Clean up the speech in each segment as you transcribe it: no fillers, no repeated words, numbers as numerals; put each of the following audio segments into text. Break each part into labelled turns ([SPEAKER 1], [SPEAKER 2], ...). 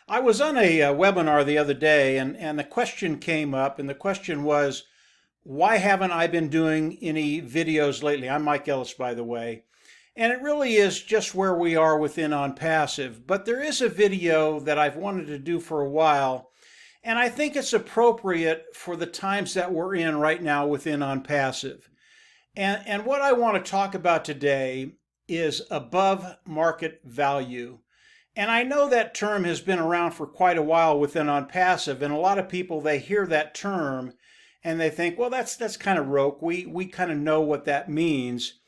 [SPEAKER 1] I was on a webinar the other day, and the question came up, and the question was, why haven't I been doing any videos lately? I'm Mike Ellis, by the way. And it really is just where we are within OnPassive. But there is a video that I've wanted to do for a while, and I think it's appropriate for the times that we're in right now within OnPassive. And what I want to talk about today is above market value. And I know that term has been around for quite a while within OnPassive, and a lot of people, they hear that term and they think, well, that's kind of rote. We kind of know what that means.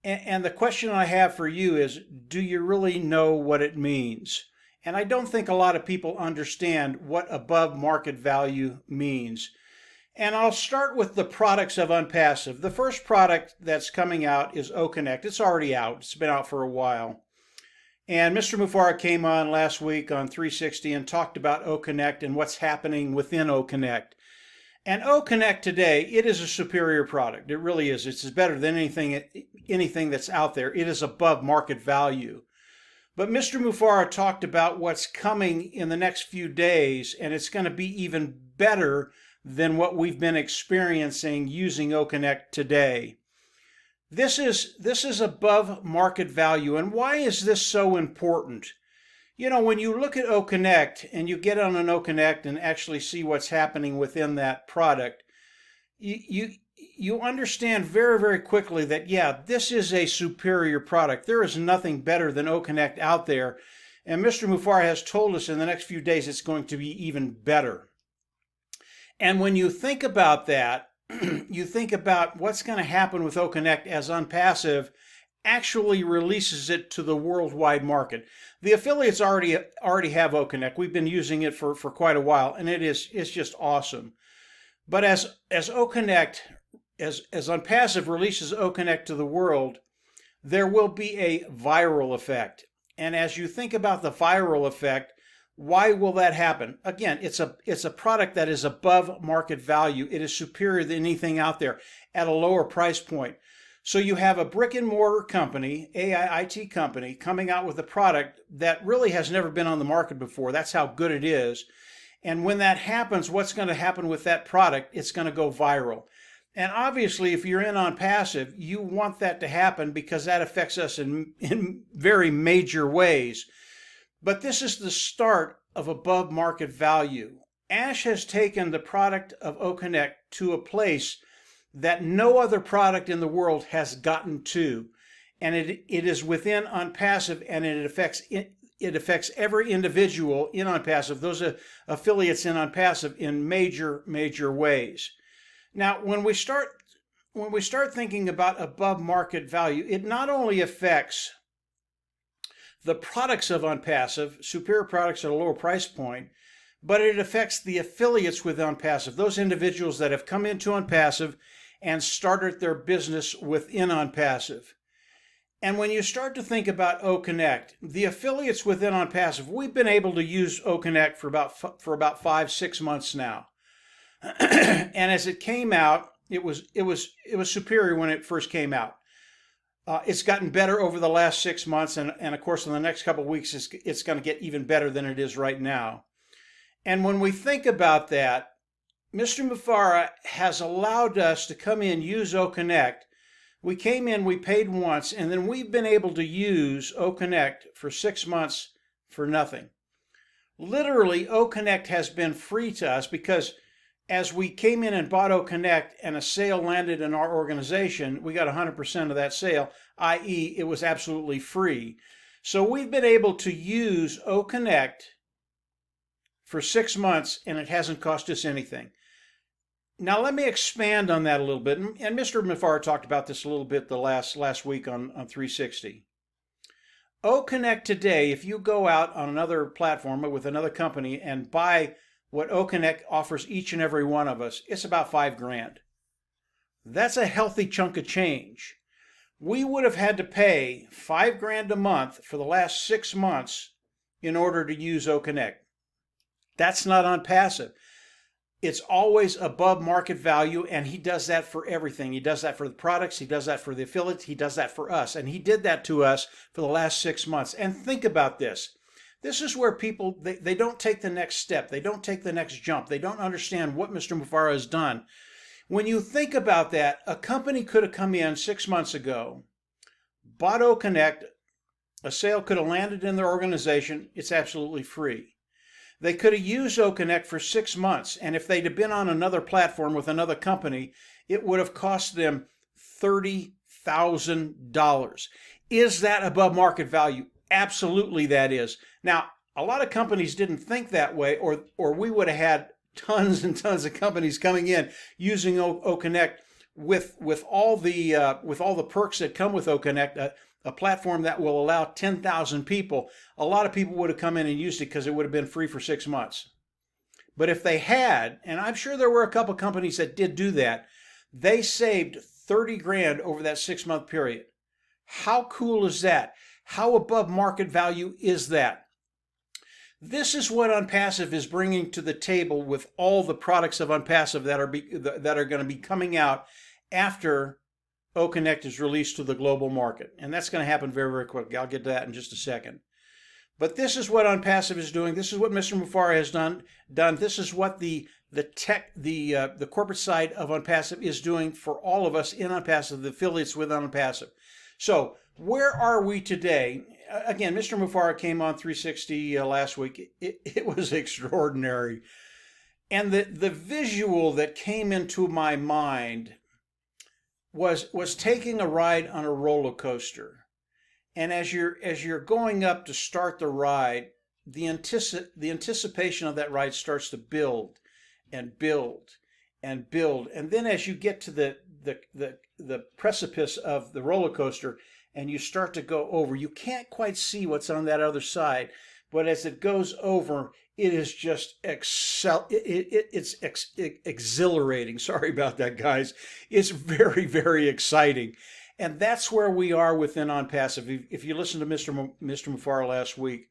[SPEAKER 1] And the question I have for you is, do you really know what it means? And I don't think a lot of people understand what above market value means. And I'll start with the products of OnPassive. The first product that's coming out is OConnect. It's already out. It's been out for a while. And Mr. Mufara came on last week on 360 and talked about OConnect and what's happening within OConnect. And OConnect today, it is a superior product. It really is. It's better than anything that's out there. It is above market value. But Mr. Mufara talked about what's coming in the next few days, and it's going to be even better than what we've been experiencing using OConnect today. This is above market value. And why is this so important? You know, when you look at OConnect and you get on an OConnect and actually see what's happening within that product, you understand very, very quickly that, yeah, this is a superior product. There is nothing better than OConnect out there. And Mr. Mufara has told us in the next few days it's going to be even better. And when you think about that, you think about what's going to happen with OConnect as OnPassive actually releases it to the worldwide market. The affiliates already have OConnect. We've been using it for quite a while, and it's just awesome. But as OConnect, as OnPassive releases OConnect to the world, there will be a viral effect. And as you think about the viral effect, why will that happen? Again, it's a product that is above market value. It is superior than anything out there at a lower price point. So you have a brick and mortar company, AI-IT company, coming out with a product that really has never been on the market before. That's how good it is. And when that happens, what's going to happen with that product? It's going to go viral. And obviously, if you're in OnPassive, you want that to happen because that affects us in very major ways. But this is the start of above market value. Ash has taken the product of OConnect to a place that no other product in the world has gotten to. And it is within OnPassive, and it affects every individual in OnPassive, those affiliates in OnPassive, in major ways. Now, when we start thinking about above market value, it not only affects the products of OnPassive, superior products at a lower price point, but it affects the affiliates with OnPassive, those individuals that have come into OnPassive and started their business within OnPassive. And when you start to think about OConnect, the affiliates within OnPassive, we've been able to use OConnect for about 5-6 months now. And as it came out, it was superior when it first came out. It's gotten better over the last 6 months, and of course in the next couple of weeks it's going to get even better than it is right now. And when we think about that, Mr. Mufara has allowed us to come in, use OConnect. We came in, we paid once, and then we've been able to use OConnect for 6 months for nothing. Literally, OConnect has been free to us because as we came in and bought OConnect and a sale landed in our organization, we got 100% of that sale, i.e. it was absolutely free. So we've been able to use OConnect for 6 months, and it hasn't cost us anything. Now let me expand on that a little bit, and Mr. Mufara talked about this a little bit the last week on 360. OConnect today, if you go out on another platform with another company and buy what OConnect offers each and every one of us, it's about $5,000. That's a healthy chunk of change. We would have had to pay $5,000 a month for the last 6 months in order to use OConnect. That's not OnPassive. It's always above market value, and he does that for everything. He does that for the products, he does that for the affiliates, he does that for us, and he did that to us for the last 6 months. And think about this. This is where people, they don't take the next step. They don't take the next jump. They don't understand what Mr. Mufara has done. When you think about that, a company could have come in 6 months ago, bought OConnect, a sale could have landed in their organization. It's absolutely free. They could have used OConnect for 6 months, and if they'd have been on another platform with another company, it would have cost them $30,000. Is that above market value? Absolutely that is. Now, a lot of companies didn't think that way, or we would have had tons and tons of companies coming in using OConnect with all the perks that come with OConnect, a platform that will allow 10,000 people. A lot of people would have come in and used it because it would have been free for 6 months. But if they had, and I'm sure there were a couple companies that did do that, they saved 30 grand over that 6-month period. How cool is that? How above market value is that? This is what OnPassive is bringing to the table with all the products of OnPassive that are going to be coming out after OConnect is released to the global market. And that's going to happen very, very quickly. I'll get to that in just a second. But this is what OnPassive is doing. This is what Mr. Mufara has done. This is what the corporate side of OnPassive is doing for all of us in OnPassive, the affiliates with OnPassive. So where are we today? Again, Mr. Mufara came on 360 last week. It was extraordinary. And the visual that came into my mind was taking a ride on a roller coaster. And as you're going up to start the ride, the anticipation of that ride starts to build and build and build. And then as you get to the precipice of the roller coaster and you start to go over, you can't quite see what's on that other side. But as it goes over, it is just exhilarating. Sorry about that, guys. It's very, very exciting. And that's where we are within OnPassive. If you listen to Mr. Mufara last week,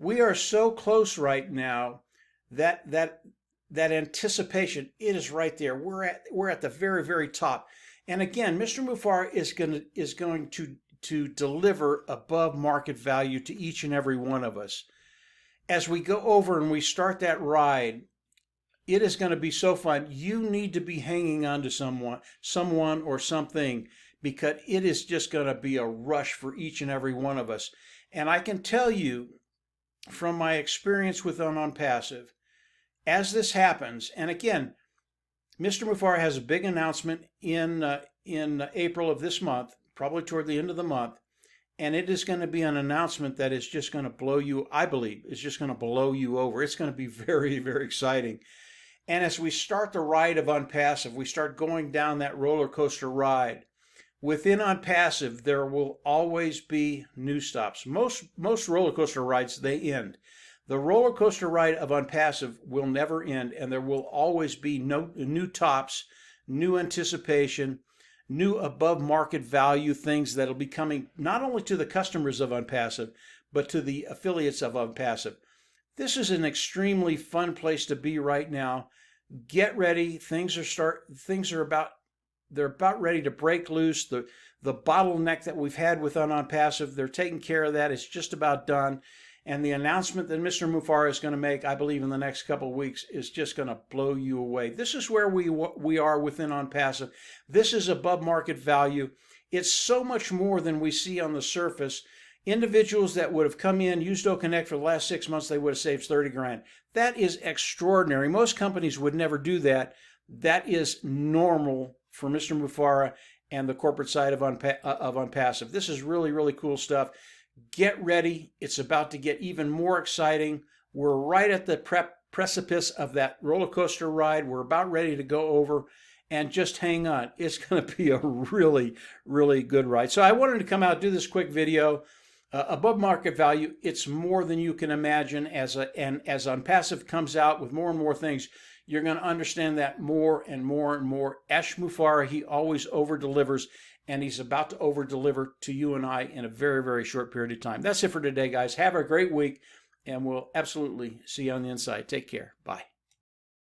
[SPEAKER 1] we are so close right now that anticipation, it is right there. We're at the very, very top. And again, Mr. Mufara is going to deliver above market value to each and every one of us. As we go over and we start that ride, it is going to be so fun. You need to be hanging on to someone or something, because it is just going to be a rush for each and every one of us. And I can tell you from my experience with OnPassive, as this happens, and again, Mr. Mufara has a big announcement in April of this month, probably toward the end of the month, and it is going to be an announcement that is just going to blow you, I believe, it's just going to blow you over. It's going to be very, very exciting. And as we start the ride of OnPassive, we start going down that roller coaster ride. Within OnPassive, there will always be new stops. Most roller coaster rides, they end. The roller coaster ride of OnPassive will never end, and there will always be new tops, new anticipation, new above market value things that'll be coming not only to the customers of OnPassive, but to the affiliates of OnPassive. This is an extremely fun place to be right now. Get ready. They're about ready to break loose. The bottleneck that we've had with OnPassive, they're taking care of that. It's just about done. And the announcement that Mr. Mufara is going to make, I believe in the next couple of weeks, is just going to blow you away. This is where we are within OnPassive. This is above market value. It's so much more than we see on the surface. Individuals that would have come in, used OConnect for the last 6 months, they would have saved 30 grand. That is extraordinary. Most companies would never do that. That is normal for Mr. Mufara and the corporate side of OnPassive. This is really, really cool stuff. Get ready. It's about to get even more exciting. We're right at the precipice of that roller coaster ride. We're about ready to go over, and just hang on. It's going to be a really, really good ride. So I wanted to come out, do this quick video. Above market value, it's more than you can imagine. And as OnPassive comes out with more and more things, you're going to understand that more and more and more. Ash Mufara, he always over-delivers, and he's about to over-deliver to you and I in a very, very short period of time. That's it for today, guys. Have a great week, and we'll absolutely see you on the inside. Take care. Bye.